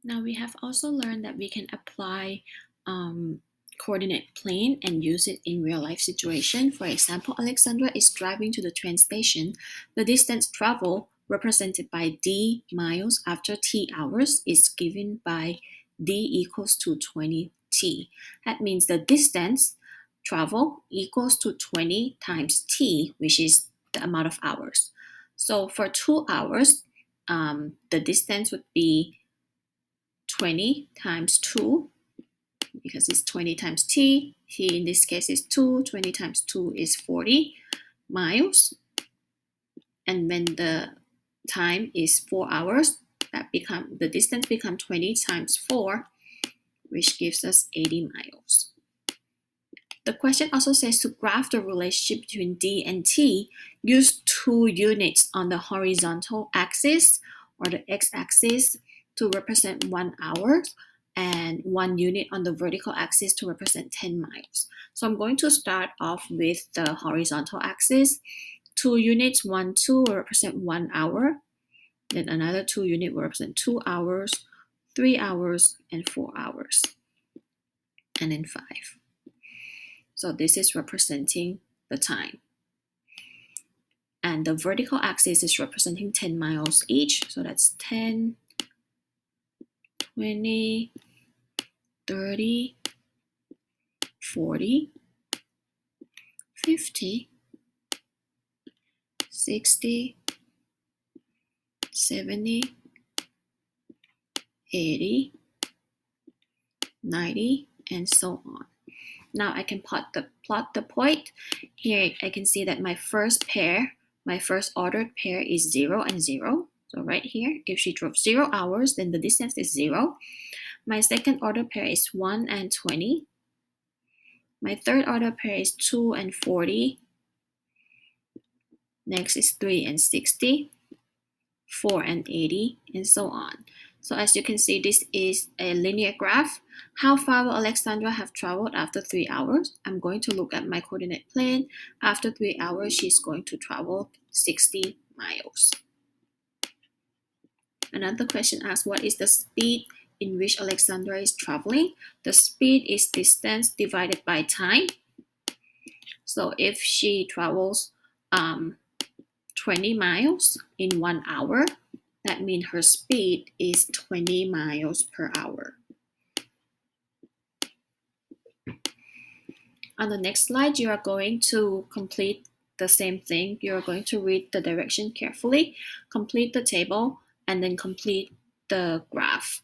Now we have also learned that we can apply coordinate plane and use it in real life situation. For example, Alexandra is driving to the train station. The distance traveled represented by d miles after t hours is given by d equals to 20t. That means the distance travel equals to 20 times t, which is the amount of hours. So for 2 hours, the distance would be 20 times 2, because it's 20 times t. T in this case is 2. 20 times 2 is 40 miles. And when the time is 4 hours, the distance become 20 times 4, which gives us 80 miles. The question also says to graph the relationship between d and t, use 2 units on the horizontal axis or the x-axis to represent 1 hour and 1 unit on the vertical axis to represent 10 miles. So I'm going to start off with the horizontal axis. 2 units, 1, 2 will represent 1 hour. Then another 2 unit will represent 2 hours, 3 hours, and 4 hours. And then 5. So this is representing the time. And the vertical axis is representing 10 miles each. So that's 10, 20, 30, 40, 50, 60, 70, 80, 90, and so on. Now I can plot the point. Here I can see that my first ordered pair is 0 and 0. So right here, if she drove 0 hours, then the distance is 0. My second order pair is 1 and 20. My third order pair is 2 and 40. Next is 3 and 60, 4 and 80, and so on. So as you can see, this is a linear graph. How far will Alexandra have traveled after 3 hours? I'm going to look at my coordinate plane. After 3 hours, she's going to travel 60 miles. Another question asks, what is the speed in which Alexandra is traveling? The speed is distance divided by time. So if she travels 20 miles in 1 hour, that means her speed is 20 miles per hour. On the next slide, you are going to complete the same thing. You are going to read the direction carefully, complete the table, and then complete the graph.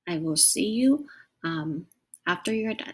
I will see you after you're done.